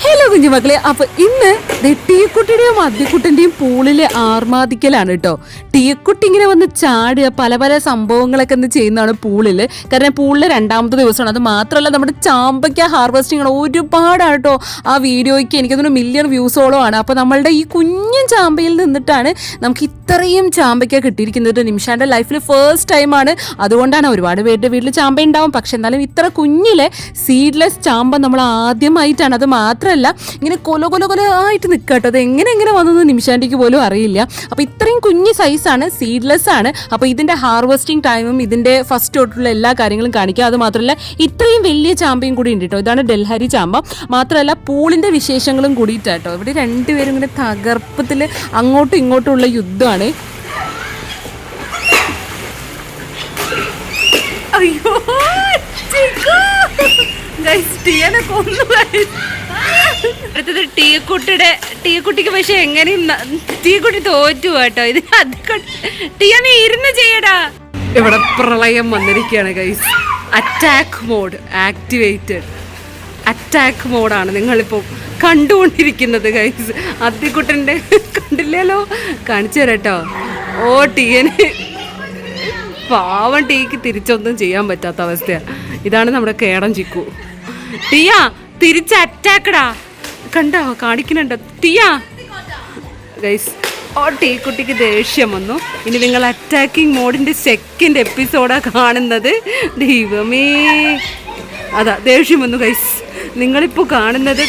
Hello കുഞ്ഞുമക്കളെ, അപ്പൊ ഇന്ന് ടീക്കുട്ടിയുടെയും അദ്ദിക്കുട്ടന്റെയും പൂളിലെ ആർമാദിക്കലാണ് കേട്ടോ. ടീക്കുട്ടി ഇങ്ങനെ വന്ന് ചാടുക, പല പല സംഭവങ്ങളൊക്കെ ഇന്ന് ചെയ്യുന്നതാണ് പൂളില്. കാരണം പൂളിലെ രണ്ടാമത്തെ ദിവസമാണ്. അത് മാത്രമല്ല നമ്മുടെ ചാമ്പയ്ക്ക ഹാർവെസ്റ്റിംഗ് ഒരുപാടാണ് കേട്ടോ. ആ വീഡിയോയ്ക്ക് എനിക്കതൊരു മില്യൺ വ്യൂസോളം ആണ്. അപ്പൊ നമ്മളുടെ ഈ കുഞ്ഞു ചാമ്പയിൽ നിന്നിട്ടാണ് നമുക്ക് ഇത്രയും ചാമ്പയ്ക്ക കിട്ടിയിരിക്കുന്നത്. നിമിഷാന്റെ ലൈഫിൽ ഫസ്റ്റ് ടൈമാണ്. അതുകൊണ്ടാണ് ഒരുപാട് പേരുടെ വീട്ടിൽ ചാമ്പ ഉണ്ടാവും. പക്ഷെ എന്നാലും ഇത്ര കുഞ്ഞിലെ സീഡ്ലെസ് ചാമ്പ നമ്മൾ ആദ്യമായിട്ടാണ്. അത് മാത്രമല്ല ഇങ്ങനെ കൊല ആയിട്ട് നിൽക്കട്ടോ. അത് എങ്ങനെ വന്നത് നിമിഷാന്റിക്ക് പോലും അറിയില്ല. അപ്പോൾ ഇത്രയും കുഞ്ഞു സൈസാണ്, സീഡ്ലെസ് ആണ്. അപ്പോൾ ഇതിൻ്റെ ഹാർവെസ്റ്റിംഗ് ടൈമും ഇതിൻ്റെ ഫസ്റ്റ് തൊട്ടുള്ള എല്ലാ കാര്യങ്ങളും കാണിക്കുക. അത് മാത്രമല്ല ഇത്രയും വലിയ ചാമ്പയും കൂടി ഉണ്ട് കേട്ടോ. ഇതാണ് ഡൽഹരി ചാമ്പ. മാത്രമല്ല പൂളിൻ്റെ വിശേഷങ്ങളും കൂടിയിട്ടാട്ടോ. ഇവിടെ രണ്ടുപേരും ഇങ്ങനെ തകർപ്പത്തിൽ അങ്ങോട്ടും ഇങ്ങോട്ടുമുള്ള യുദ്ധമാണ്. അയ്യോ അടുത്തത് ടീക്കുട്ടിക്ക് പക്ഷെ എങ്ങനെയും ടീക്കുട്ടി തോറ്റു കേട്ടോ. ഇത് ടീയ നീ ഇരുന്ന് ചെയ്യടാ. ഇവിടെ പ്രളയം വന്നിരിക്കുകയാണ് guys. Attack mode activated. Attack മോഡാണ് നിങ്ങളിപ്പോൾ കണ്ടുകൊണ്ടിരിക്കുന്നത് ഗൈസ്. അദ്ദിക്കുട്ടൻ്റെ കണ്ടില്ലല്ലോ, കാണിച്ചു തരാട്ടോ. ഓ ടീയന് പാവം, ടീക്ക് തിരിച്ചൊന്നും ചെയ്യാൻ പറ്റാത്ത അവസ്ഥയാണ്. ഇതാണ് നമ്മുടെ കേടം ചിക്കു. ടിയ തിരിച്ച് അറ്റാക്കടാ, കണ്ടോ കാണിക്കുന്നുണ്ടോ ടിയ ഗൈസ്. ഓ ടീക്കുട്ടിക്ക് ദേഷ്യം വന്നു. ഇനി നിങ്ങൾ അറ്റാക്കിംഗ് മോഡിന്റെ സെക്കൻഡ് എപ്പിസോഡാ കാണുന്നത്. ദൈവമേ, അതാ ദേഷ്യം വന്നു ഗൈസ്. നിങ്ങളിപ്പോൾ കാണുന്നത്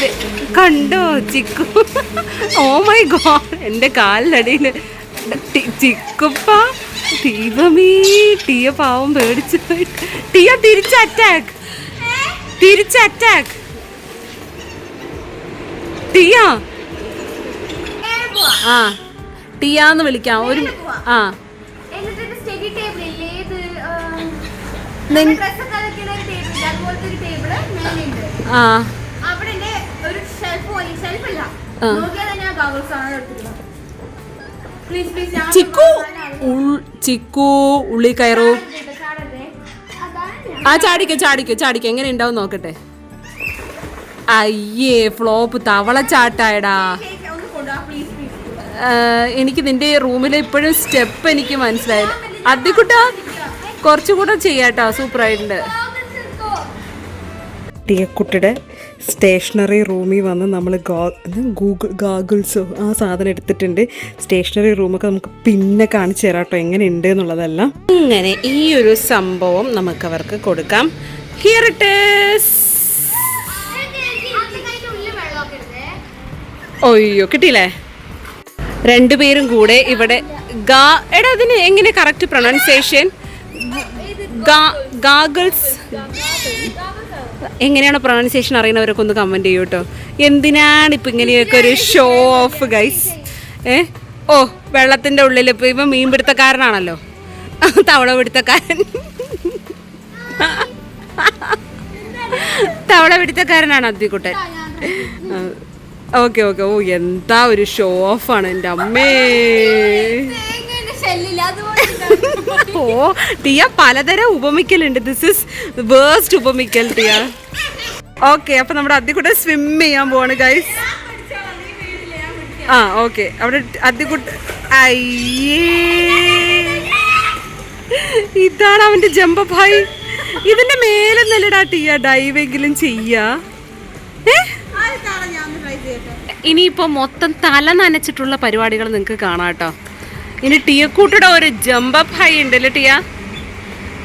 കണ്ടോ ചിക്കു. ഓ മൈ ഗോഡ്, എൻ്റെ കാലിനടിയിൽ ചിക്കുപ്പ. ദൈവമേ, ടിയ പാവം പേടിച്ചു. ടിയ തിരിച്ച് അറ്റാക്ക്, തിരിച്ച് അറ്റാക്ക്. ടിയ ആ ടിയാന്ന് വിളിക്കാം. ഒരു ആ ചിക്കു ഉള്ളി കയറൂ. ആ ചാടിക്ക എങ്ങനെ ഉണ്ടാവും നോക്കട്ടെ. അയ്യേ ഫ്ലോപ്പ്, തവള ചാട്ടായടാ. എനിക്ക് നിന്റെ റൂമിലെ ഇപ്പോഴും സ്റ്റെപ്പ് എനിക്ക് മനസ്സിലായില്ല. അദ്ദിക്കുട്ടാ കുറച്ചുകൂടെ ചെയ്യാട്ടോ, സൂപ്പറായിട്ടുണ്ട്. ടീക്കുട്ടിയുടെ സ്റ്റേഷനറി റൂമിൽ വന്ന് നമ്മൾ ഗാഗിൾസോ ആ സാധനം എടുത്തിട്ടുണ്ട്. സ്റ്റേഷനറി റൂമൊക്കെ നമുക്ക് പിന്നെ കാണിച്ചു തരാം കേട്ടോ എങ്ങനെയുണ്ട് എന്നുള്ളതെല്ലാം. ഇങ്ങനെ ഈ ഒരു സംഭവം നമുക്ക് അവർക്ക് കൊടുക്കാം. Here it is. ഒയ്യോ കിട്ടിയില്ലേ? രണ്ടുപേരും കൂടെ ഇവിടെ എടാ അതിന് എങ്ങനെ കറക്റ്റ് പ്രൊണൗൺസിയേഷൻ? ഗാഗിൾസ് എങ്ങനെയാണ് പ്രൊണൗൺസിയേഷൻ അറിയുന്നവരൊക്കെ ഒന്ന് കമൻറ്റ് ചെയ്യൂ കേട്ടോ. എന്തിനാണ് ഇപ്പം ഇങ്ങനെയൊക്കെ ഒരു ഷോ ഓഫ് ഗൈസ്? ഓ വെള്ളത്തിൻ്റെ ഉള്ളിൽ ഇപ്പം ഇവൻ മീൻ പിടുത്തക്കാരനാണല്ലോ, തവള പിടുത്തക്കാരനാണ് അദ്ദിക്കുട്ടൻ. ഓക്കെ. ഓ എന്താ ഒരു ഷോ ഓഫാണ് എൻ്റെ അമ്മേ. ഓ ടിയ പലതരം ഉപമിക്കലുണ്ട്. ദിസ് ഇസ് വേസ്റ്റ് ഉപമിക്കൽ ടിയ. ഓക്കെ, അപ്പൊ നമ്മുടെ അദ്ദിക്കുട്ടൻ സ്വിം ചെയ്യാൻ പോവാണ് ഗൈസ്. ആ ഓക്കെ, അവിടെ അദ്ദിക്കുട്ടൻ. അയ്യേ, ഇതാണ് അവന്റെ ജമ്പ ഭായ്. ഇതിന്റെ മേലെ നല്ലടാ ടിയ ഡൈവെങ്കിലും ചെയ്യാ. ഇനിയിപ്പോ മൊത്തം തല നനച്ചിട്ടുള്ള പരിപാടികൾ നിങ്ങൾക്ക് കാണാം കേട്ടോ. ഇനി ടീക്കുട്ടിയുടെ ഒരു ജമ്പപ്പ് ഹൈ ഉണ്ടല്ലോ ടിയ.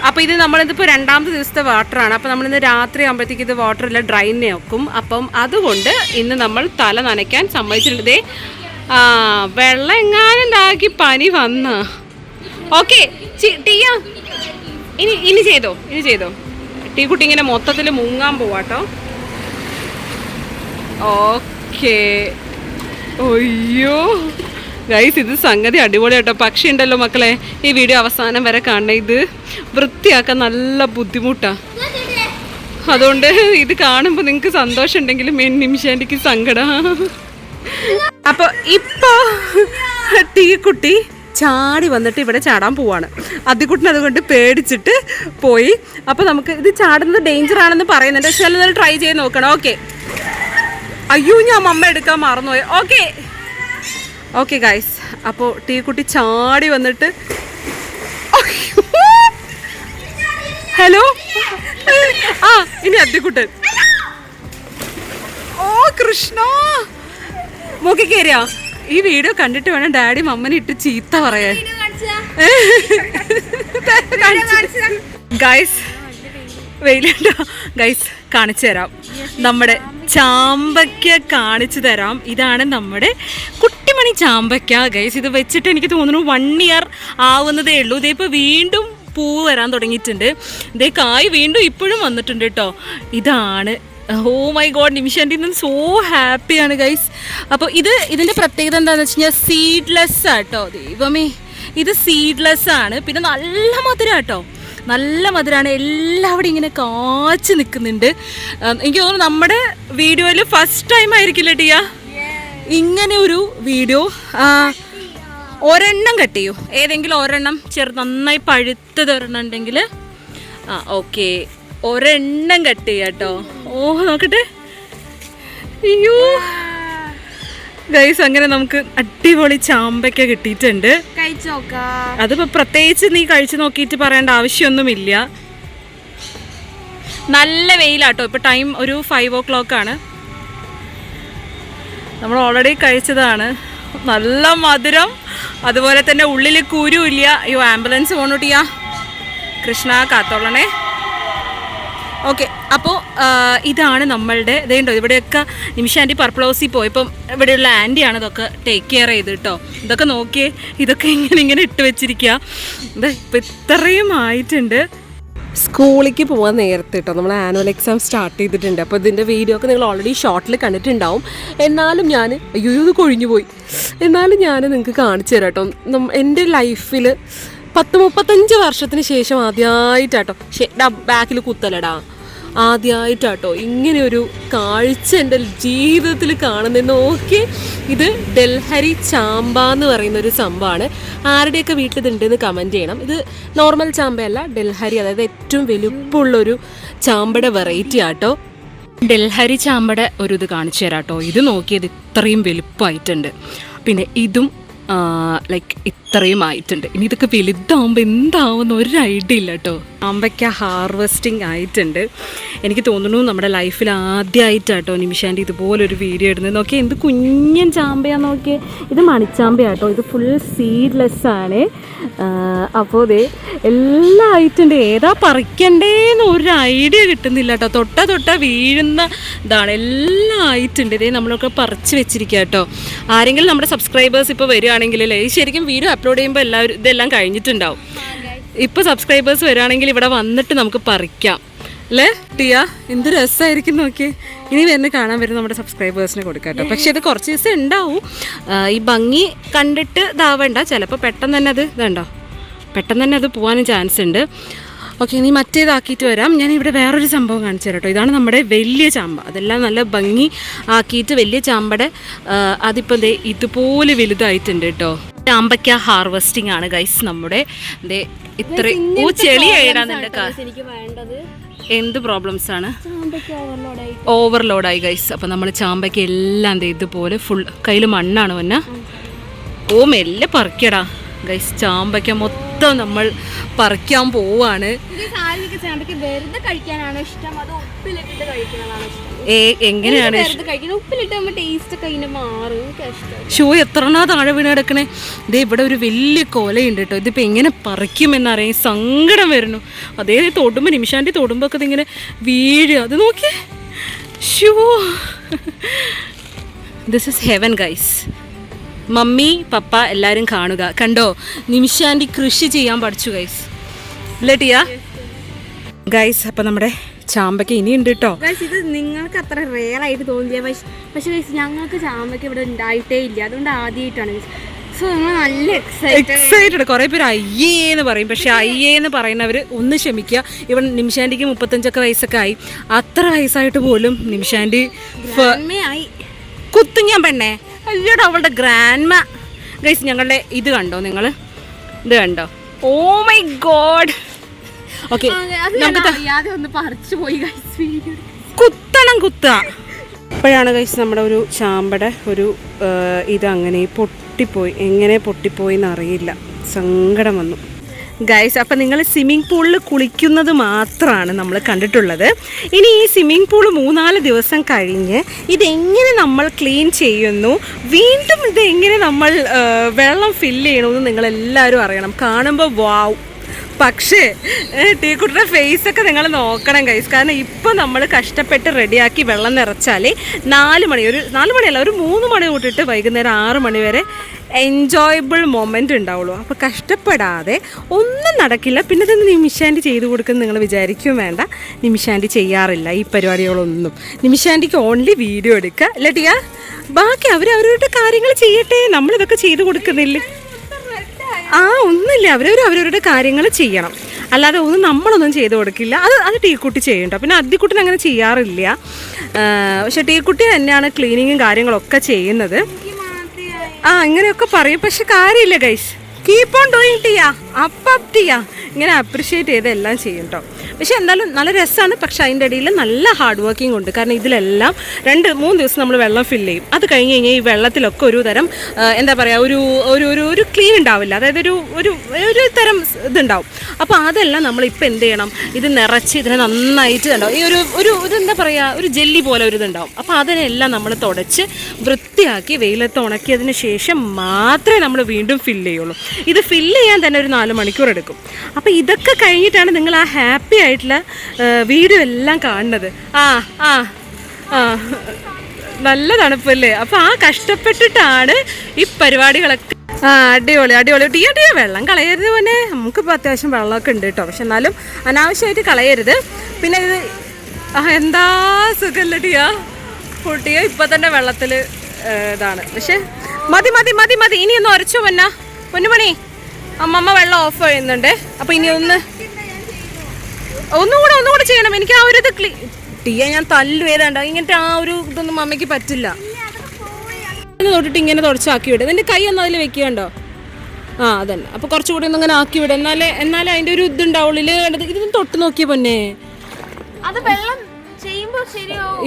അപ്പോൾ ഇത് നമ്മളിതിപ്പോൾ രണ്ടാമത്തെ ദിവസത്തെ വാട്ടറാണ്. അപ്പോൾ നമ്മളിന്ന് രാത്രി ആകുമ്പോഴത്തേക്ക് ഇത് വാട്ടറെല്ലാം ഡ്രൈനെ വെക്കും. അപ്പം അതുകൊണ്ട് ഇന്ന് നമ്മൾ തല നനയ്ക്കാൻ സമ്മതിച്ചിട്ടുണ്ട്. വെള്ളം എങ്ങാനും ഉണ്ടാക്കി പനി വന്ന. ഓക്കെ ടിയ ഇനി ചെയ്തോ. ടീക്കുട്ടി ഇങ്ങനെ മൊത്തത്തിൽ മുങ്ങാൻ പോവാട്ടോ. ഓക്കെ. അയ്യോ ഗൈസ്, ഇത് സംഗതി അടിപൊളിയാട്ടോ. പക്ഷേ ഉണ്ടല്ലോ മക്കളെ, ഈ വീഡിയോ അവസാനം വരെ കാണണേ. ഇത് വൃത്തിയാക്കാൻ നല്ല ബുദ്ധിമുട്ടാണ്. അതുകൊണ്ട് ഇത് കാണുമ്പോൾ നിങ്ങൾക്ക് സന്തോഷം ഉണ്ടെങ്കിലും നിമിഷാന്റിക്ക് സങ്കടം. അപ്പോൾ ഇപ്പോൾ ടീക്കുട്ടി ചാടി വന്നിട്ട് ഇവിടെ ചാടാൻ പോവാണ്. അദ്ദിക്കുട്ടൻ അതുകൊണ്ട് പേടിച്ചിട്ട് പോയി. അപ്പോൾ നമുക്ക് ഇത് ചാടുന്നത് ഡേഞ്ചർ ആണെന്ന് പറയുന്നുണ്ട്. പക്ഷെ ട്രൈ ചെയ്ത് നോക്കണം. ഓക്കെ അയ്യോ ഞാൻ മമ്മ എടുക്കാൻ മറന്നുപോയി. ഓക്കെ ഓക്കെ ഗൈസ്, അപ്പോൾ ടീക്കുട്ടി ചാടി വന്നിട്ട് ഹലോ ആ ഇനി അദ്ദിക്കുട്ടൻ. ഓ കൃഷ്ണ മോക്കി കയറിയാ? ഈ വീഡിയോ കണ്ടിട്ട് വേണം ഡാഡി മമ്മനെ ഇട്ട് ചീത്ത പറയാൻ. ഗൈസ് വെയിലുണ്ടോ ഗൈസ്? കാണിച്ചു തരാം, നമ്മുടെ ചാമ്പയ്ക്ക കാണിച്ചു തരാം. ഇതാണ് നമ്മുടെ കുട്ടിമണി ചാമ്പയ്ക്ക ഗൈസ്. ഇത് വെച്ചിട്ട് എനിക്ക് തോന്നുന്നു 1 ഇയർ ആവുന്നതേ ഉള്ളൂ. ഇതിപ്പോൾ വീണ്ടും പൂവ് വരാൻ തുടങ്ങിയിട്ടുണ്ട്. ഇതേ കായ് വീണ്ടും ഇപ്പോഴും വന്നിട്ടുണ്ട് കേട്ടോ. ഇതാണ്, ഓ മൈ ഗോഡ്, നിമിഷൻ്റെ ഇന്ന് സോ ഹാപ്പിയാണ് ഗൈസ്. അപ്പോൾ ഇതിൻ്റെ പ്രത്യേകത എന്താണെന്ന് വെച്ച് കഴിഞ്ഞാൽ സീഡ്ലെസ് ആട്ടോ. ദൈവമേ, ഇത് സീഡ്ലെസ് ആണ്. പിന്നെ നല്ല മധുരം കേട്ടോ, നല്ല മധുരമാണ്. എല്ലാവരും ഇങ്ങനെ കാച്ചു നിൽക്കുന്നുണ്ട്. എനിക്ക് തോന്നുന്നു നമ്മുടെ വീഡിയോയിൽ ഫസ്റ്റ് ടൈം ആയിരിക്കില്ല ടിയ ഇങ്ങനെ ഒരു വീഡിയോ. ഒരെണ്ണം കട്ട് ചെയ്യൂ, ഏതെങ്കിലും ഒരെണ്ണം നന്നായി പഴുത്തത് ഒരെണ്ണം ഉണ്ടെങ്കിൽ. ആ ഓക്കെ, ഒരെണ്ണം കട്ട് ചെയ്യാം കേട്ടോ. ഓ നോക്കട്ടെ, അയ്യോ ഗൈസ്, അങ്ങനെ നമുക്ക് അടിപൊളി ചാമ്പയ്ക്ക കിട്ടിയിട്ടുണ്ട്. അതിപ്പോ പ്രത്യേകിച്ച് നീ കഴിച്ചു നോക്കിയിട്ട് പറയേണ്ട ആവശ്യമൊന്നുമില്ല. നല്ല വെയിലാട്ടോ. ഇപ്പൊ ടൈം ഒരു 5 o'clock ആണ്. നമ്മൾ ഓൾറെഡി കഴിച്ചതാണ്. നല്ല മധുരം, അതുപോലെ തന്നെ ഉള്ളിൽ കുരുമില്ല. അയ്യോ ആംബുലൻസ് പോണോട്ടിയാ, കൃഷ്ണ കാത്തോളണേ. ഓക്കെ, അപ്പോൾ ഇതാണ് നമ്മളുടെ ഇതേണ്ടോ. ഇവിടെയൊക്കെ നിമിഷ ആൻറ്റി പർപ്പിൾ ഹൗസിൽ പോയപ്പം ഇവിടെയുള്ള ആൻറ്റിയാണ് ഇതൊക്കെ ടേക്ക് കെയർ ചെയ്ത് കേട്ടോ. ഇതൊക്കെ നോക്കിയേ, ഇതൊക്കെ ഇങ്ങനെ ഇട്ട് വെച്ചിരിക്കുക. ഇത് ഇപ്പം ഇത്രയും ആയിട്ടുണ്ട്. സ്കൂളിലേക്ക് പോകാൻ നേരത്തെ കേട്ടോ നമ്മൾ ആനുവൽ എക്സാം സ്റ്റാർട്ട് ചെയ്തിട്ടുണ്ട്. അപ്പോൾ ഇതിൻ്റെ വീഡിയോ ഒക്കെ നിങ്ങൾ ഓൾറെഡി ഷോർട്ടിൽ കണ്ടിട്ടുണ്ടാവും. എന്നാലും ഞാൻ അയ്യോ ഇത് കൊഴിഞ്ഞു പോയി. എന്നാലും ഞാൻ നിങ്ങൾക്ക് കാണിച്ചു തരാം കേട്ടോ. എൻ്റെ ലൈഫിൽ 30-35 വർഷത്തിന് ശേഷം ആദ്യമായിട്ടാട്ടോ, ബാക്കിൽ കുത്തലടാ, ആദ്യമായിട്ടാട്ടോ ഇങ്ങനെ ഒരു കാഴ്ച എൻ്റെ ജീവിതത്തിൽ കാണുന്നത്. നോക്കി, ഇത് ഡൽഹരി ചാമ്പ എന്ന് പറയുന്ന ഒരു സംഭവമാണ്. ആരുടെയൊക്കെ വീട്ടിൽ ഇതുണ്ടെന്ന് കമൻറ്റ് ചെയ്യണം. ഇത് നോർമൽ ചാമ്പയല്ല, ഡൽഹരി, അതായത് ഏറ്റവും വലുപ്പമുള്ളൊരു ചാമ്പയുടെ വെറൈറ്റി ആട്ടോ. ഡൽഹരി ചാമ്പയുടെ ഒരു ഇത് കാണിച്ചു തരാം കേട്ടോ. ഇത് നോക്കിയത് ഇത്രയും വലുപ്പമായിട്ടുണ്ട്. പിന്നെ ഇതും ലൈക്ക് ഇത്രയും ആയിട്ടുണ്ട്. ഇനി ഇതൊക്കെ വലുതാവുമ്പോൾ എന്താവുമെന്ന് ഒരു ഐഡിയ ഇല്ല കേട്ടോ. ചാമ്പയ്ക്ക ഹാർവെസ്റ്റിംഗ് ആയിട്ടുണ്ട്. എനിക്ക് തോന്നുന്നു നമ്മുടെ ലൈഫിൽ ആദ്യമായിട്ടാട്ടോ നിമിഷാൻ്റെ ഇതുപോലൊരു വീഡിയോ ഇടുന്നത്. നോക്കിയാൽ എന്ത് കുഞ്ഞൻ ചാമ്പയാന്ന് നോക്കിയേ. ഇത് മണിച്ചാമ്പയാട്ടോ, ഇത് ഫുൾ സീഡ്ലെസ് ആണ്. അപ്പോൾ ദേ എല്ലാം ആയിട്ടുണ്ട്. ഏതാ പറിക്കണ്ടേന്ന് ഒരു ഐഡിയ കിട്ടുന്നില്ല കേട്ടോ. തൊട്ട വീഴുന്ന ഇതാണ്. എല്ലാം ആയിട്ടുണ്ട്. ഇതേ നമ്മളൊക്കെ പറിച്ച് വെച്ചിരിക്കുക കേട്ടോ. ആരെങ്കിലും നമ്മുടെ സബ്സ്ക്രൈബേഴ്സ് ഇപ്പോൾ വരികയാണെങ്കിൽ ശരിക്കും വീഡിയോ അപ്ലോഡ് ചെയ്യുമ്പോൾ എല്ലാവരും ഇതെല്ലാം കഴിഞ്ഞിട്ടുണ്ടാവും. ഇപ്പോൾ സബ്സ്ക്രൈബേഴ്സ് വരികയാണെങ്കിൽ ഇവിടെ വന്നിട്ട് നമുക്ക് പറിക്കാം അല്ലേ ടിയ? എന്ത് രസമായിരിക്കും നോക്കി. ഇനി വരുന്ന കാണാൻ വരുന്ന നമ്മുടെ സബ്സ്ക്രൈബേഴ്സിന് കൊടുക്കാം കേട്ടോ. പക്ഷേ ഇത് കുറച്ച് ദിവസം ഉണ്ടാവും. ഈ ഭംഗി കണ്ടിട്ട് ഇതാവണ്ട, ചിലപ്പോൾ പെട്ടെന്ന് തന്നെ അത് പോകാനും ചാൻസ് ഉണ്ട്. ഓക്കെ, ഇനി മറ്റേതാക്കിയിട്ട് വരാം. ഞാൻ ഇവിടെ വേറൊരു സംഭവം കാണിച്ചു തരാം കേട്ടോ. ഇതാണ് നമ്മുടെ വലിയ ചാമ്പ. അതെല്ലാം നല്ല ഭംഗി ആക്കിയിട്ട് വലിയ ചാമ്പയുടെ അതിപ്പോൾ ദേ ഇതുപോലെ വലുതായിട്ടുണ്ട് കേട്ടോ. ചാമ്പയ്ക്ക ഹാർവെസ്റ്റിംഗ് ആണ് ഗൈസ് നമ്മുടെ. ഇത്രയും ചെളിയായിടാന്നുണ്ട്. എന്ത് പ്രോബ്ലംസ് ആണ്? ഓവർലോഡായി ഗൈസ്. അപ്പം നമ്മൾ ചാമ്പയ്ക്ക എല്ലാം ഇതുപോലെ ഫുൾ കയ്യിൽ മണ്ണാണ് വന്ന. ഓ മെല്ലെ പറിക്കടാ ഗൈസ്. ചാമ്പയ്ക്ക മൊത്തം നമ്മൾ പറിക്കാൻ പോവാണ്. എങ്ങനെയാണ് ഷൂ എത്രണ്ണാ താഴെ വീണ് കിടക്കണേ. ഇതേ ഇവിടെ ഒരു വലിയ കൊലയുണ്ട് കേട്ടോ. ഇതിപ്പോൾ എങ്ങനെ പറിക്കുമെന്നറിയാം, സങ്കടം വരുന്നു. അതേ തൊടുമ്പോൾ നിമിഷാൻ്റെ തൊടുമ്പോൾ ഒക്കെ ഇതിങ്ങനെ വീഴുക. അത് നോക്കിയേ, shoe. This is heaven guys. Mummy papa എല്ലാവരും കാണുക. കണ്ടോ, നിമിഷാൻ്റെ കൃഷി ചെയ്യാൻ പഠിച്ചു ഗൈസ്. അല്ലേ ടിയ? ഗൈസ് അപ്പം നമ്മുടെ ചാമ്പയ്ക്ക ഇനിയുണ്ട് കേട്ടോ. ഇത് നിങ്ങൾക്ക് അത്ര റെയർ ആയിട്ട് തോന്നില്ല, പക്ഷേ ഞങ്ങൾക്ക് ചാമ്പയ്ക്ക ഇവിടെ ഉണ്ടായിട്ടേ ഇല്ല. അതുകൊണ്ട് ആദ്യമായിട്ടാണ്. സോ നമ്മൾ നല്ല എക്സൈറ്റഡ്. കുറേ പേര് അയ്യേന്ന് പറയും, പക്ഷെ അയ്യേന്ന് പറയുന്നവർ ഒന്ന് ക്ഷമിക്കുക. ഇവിടെ നിമിഷാൻ്റിക്ക് 35 വയസ്സൊക്കെ ആയി. അത്ര വയസ്സായിട്ട് പോലും നിമിഷാൻ്റി കുത്തുങ്ങാൻ പെണ്ണേ അല്ലയോടോ, അവളുടെ ഗ്രാൻഡ്മ. ഗൈസ് ഞങ്ങളുടെ ഇത് കണ്ടോ നിങ്ങൾ? ഇത് കണ്ടോ? Oh my God. ഓക്കെ, നമുക്ക് കുത്തണം. ഇപ്പോഴാണ് കഴിച്ച് നമ്മുടെ ഒരു ചാമ്പയുടെ ഒരു ഇതങ്ങനെ പൊട്ടിപ്പോയി. എങ്ങനെ പൊട്ടിപ്പോയി എന്നറിയില്ല, സങ്കടം വന്നു ഗൈസ്. അപ്പം നിങ്ങൾ സ്വിമ്മിംഗ് പൂളിൽ കുളിക്കുന്നത് മാത്രമാണ് നമ്മൾ കണ്ടിട്ടുള്ളത്. ഇനി ഈ സ്വിമ്മിംഗ് പൂൾ 3-4 ദിവസം കഴിഞ്ഞ് ഇതെങ്ങനെ നമ്മൾ ക്ലീൻ ചെയ്യുന്നു, വീണ്ടും ഇതെങ്ങനെ നമ്മൾ വെള്ളം ഫില്ല് ചെയ്യണമെന്ന് നിങ്ങളെല്ലാവരും അറിയണം. കാണുമ്പോൾ വാവ്. പക്ഷേ ടീക്കുട്ടിയുടെ ഫേസൊക്കെ നിങ്ങൾ നോക്കണം ഗൈസ്. കാരണം ഇപ്പോൾ നമ്മൾ കഷ്ടപ്പെട്ട് റെഡിയാക്കി വെള്ളം നിറച്ചാൽ 4 മണിയല്ല, ഒരു 3 മണി തൊട്ടിട്ട് വൈകുന്നേരം 6 മണി വരെ എൻജോയബിൾ മൊമെൻ്റ് ഉണ്ടാവുള്ളൂ. അപ്പോൾ കഷ്ടപ്പെടാതെ ഒന്നും നടക്കില്ല. പിന്നെ ഇതൊന്ന് നിമിഷാൻറ്റി ചെയ്ത് കൊടുക്കുന്നത് നിങ്ങൾ വിചാരിക്കും വേണ്ട, നിമിഷാൻറ്റി ചെയ്യാറില്ല ഈ പരിപാടികളൊന്നും. നിമിഷാൻറ്റിക്ക് ഓൺലി വീഡിയോ എടുക്കുക അല്ലേ ടിയ? ബാക്കി അവരവരുടെ കാര്യങ്ങൾ ചെയ്യട്ടെ, നമ്മളിതൊക്കെ ചെയ്ത് കൊടുക്കുന്നില്ലേ? ഒന്നുമില്ല, അവരവരുടെ കാര്യങ്ങൾ ചെയ്യണം, അല്ലാതെ ഒന്നും നമ്മളൊന്നും ചെയ്ത് കൊടുക്കില്ല. അത് ടീക്കുട്ടി ചെയ്യണ്ട. പിന്നെ അദ്ദിക്കുട്ടിന് അങ്ങനെ ചെയ്യാറില്ല. പക്ഷെ ടീക്കുട്ടി തന്നെയാണ് ക്ലീനിങ്ങും കാര്യങ്ങളൊക്കെ ചെയ്യുന്നത്. ഇങ്ങനെയൊക്കെ പറയും, പക്ഷെ കാര്യമില്ല guys. Keep on doing Tiya, up Tiya, ഇങ്ങനെ അപ്രിഷ്യേറ്റ് ചെയ്ത് എല്ലാം ചെയ്യും കേട്ടോ. പക്ഷെ എന്തായാലും നല്ല രസമാണ്. പക്ഷെ അതിൻ്റെ ഇടയിൽ നല്ല ഹാർഡ് വർക്കിംഗ് ഉണ്ട്. കാരണം ഇതിലെല്ലാം 2-3 ദിവസം നമ്മൾ വെള്ളം ഫില്ല് ചെയ്യും. അത് കഴിഞ്ഞ് കഴിഞ്ഞാൽ ഈ വെള്ളത്തിലൊക്കെ ഒരു തരം എന്താ പറയുക, ഒരു ക്ലീൻ ഉണ്ടാവില്ല, അതായത് ഒരു തരം ഇതുണ്ടാവും. അപ്പോൾ അതെല്ലാം നമ്മളിപ്പോൾ എന്ത് ചെയ്യണം, ഇത് നിറച്ച് ഇതിനെ നന്നായിട്ട് ഉണ്ടാവും. ഈ ഒരു ഇതെന്താ പറയുക, ഒരു ജെല്ലി പോലെ ഒരു ഇതുണ്ടാവും. അപ്പോൾ അതിനെല്ലാം നമ്മൾ തുടച്ച് വൃത്തിയാക്കി വെയിലത്ത് ഉണക്കിയതിന് ശേഷം മാത്രമേ നമ്മൾ വീണ്ടും ഫില്ല് ചെയ്യുള്ളൂ. ഇത് ഫില്ല് ചെയ്യാൻ തന്നെ ഒരു 4 മണിക്കൂർ എടുക്കും. അപ്പോൾ ഇതൊക്കെ കഴിഞ്ഞിട്ടാണ് നിങ്ങൾ ആ ഹാപ്പി ആയിട്ടുള്ള വീഡിയോ എല്ലാം കാണുന്നത്. നല്ല തണുപ്പല്ലേ? അപ്പോൾ ആ കഷ്ടപ്പെട്ടിട്ടാണ് ഈ പരിപാടികളൊക്കെ. അടിപൊളി ടിയ വെള്ളം കളയരുത് പോലെ. നമുക്കിപ്പോൾ അത്യാവശ്യം വെള്ളമൊക്കെ ഉണ്ട് കേട്ടോ, പക്ഷെ എന്നാലും അനാവശ്യമായിട്ട് കളയരുത്. പിന്നെ ഇത് എന്താ സുഖമല്ല ടിയ, ടിയ ഇപ്പം തന്നെ വെള്ളത്തിൽ ഇതാണ്. പക്ഷെ മതി ഇനിയൊന്ന് ഉരച്ചോ പൊന്നുമണി. അമ്മമ്മ വെള്ളം ഓഫ് ചെയ്യുന്നുണ്ട്. അപ്പോൾ ഇനി ഒന്നുകൂടെ ചെയ്യണം. എനിക്ക് ആ ഒരു ഇത് ടിയ ഞാൻ തല്ലു ഏതാണ്ടോ, ഇങ്ങനത്തെ ആ ഒരു ഇതൊന്നും അമ്മയ്ക്ക് പറ്റില്ല. തൊട്ടിട്ട് ഇങ്ങനെ തുടച്ചാക്കി വിടും. നിന്റെ കൈ ഒന്ന് അതിൽ വെക്കുകയുണ്ടോ? അതന്നെ. അപ്പോൾ കുറച്ചുകൂടി ഒന്ന് ഇങ്ങനെ ആക്കി വിടും, എന്നാലേ അതിൻ്റെ ഒരു ഇതുണ്ടാവുള്ളൂ. ഇതൊന്നും തൊട്ട് നോക്കിയ പൊന്നെ,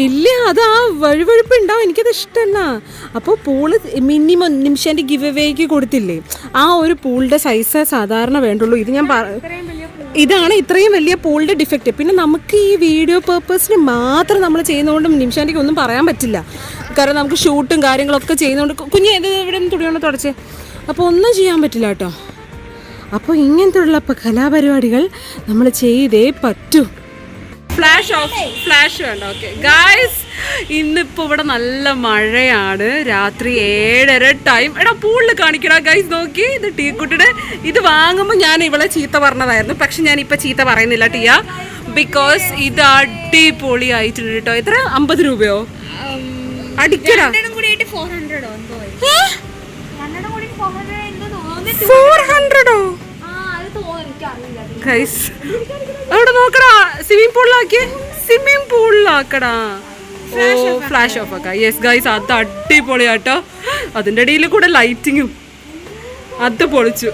ഇല്ല അത് ആ വഴുവഴുപ്പ് ഉണ്ടാവും. എനിക്കത് ഇഷ്ടമല്ല. അപ്പോൾ പൂള് മിനിമം നിമിഷൻ്റെ ഗിവ് അവേക്ക് കൊടുത്തില്ലേ, ആ ഒരു പൂളിൻ്റെ സൈസ് സാധാരണ വേണ്ടുള്ളൂ. ഇത് ഞാൻ ഇതാണ് ഇത്രയും വലിയ പൂളിൻ്റെ ഡിഫക്റ്റ്. പിന്നെ നമുക്ക് ഈ വീഡിയോ പേർപ്പസിന് മാത്രം നമ്മൾ ചെയ്യുന്നതുകൊണ്ട് നിമിഷാൻ്റെക്ക് ഒന്നും പറയാൻ പറ്റില്ല. കാരണം നമുക്ക് ഷൂട്ടും കാര്യങ്ങളൊക്കെ ചെയ്യുന്നതുകൊണ്ട് കുഞ്ഞ് ഇത് ഇവിടെ നിന്ന് തുണിയോണ്ട് തുടച്ച്, അപ്പോൾ ഒന്നും ചെയ്യാൻ പറ്റില്ല കേട്ടോ. അപ്പോൾ ഇങ്ങനത്തെ ഉള്ള കലാപരിപാടികൾ നമ്മൾ ചെയ്തേ പറ്റൂ. ഫ്ലാഷ് വേണ്ട. ഓക്കെ ഗായ്സ്, ഇന്നിപ്പോൾ ഇവിടെ നല്ല മഴയാണ്. രാത്രി 7:30 ടൈം. എടാ പൂളിൽ കാണിക്കടാ ഗൈസ്. നോക്കി, ഇത് ടീക്കുട്ടിയുടെ. ഇത് വാങ്ങുമ്പോൾ ഞാൻ ഇവളെ ചീത്ത പറഞ്ഞതായിരുന്നു, പക്ഷെ ഞാൻ ഇപ്പം ചീത്ത പറയുന്നില്ല ടിയ, ബിക്കോസ് ഇത് അടിപൊളി ആയിട്ടുണ്ട് കേട്ടോ. എത്ര? 50 രൂപയോ? അടിക്കടാ. 400ഓ ഗൈസ്? അവിടെ നോക്കടാ, സ്വിമ്മിംഗ് പൂളിലാക്കടാ. ഫ്ലാഷ് ഓഫ് ആക്കാം. യെസ് ഗൈസ്, അത് അടിപൊളിയാട്ടോ. അതിൻ്റെ ഇടയിൽ കൂടെ ലൈറ്റിങ്ങും അത് പൊളിച്ചു.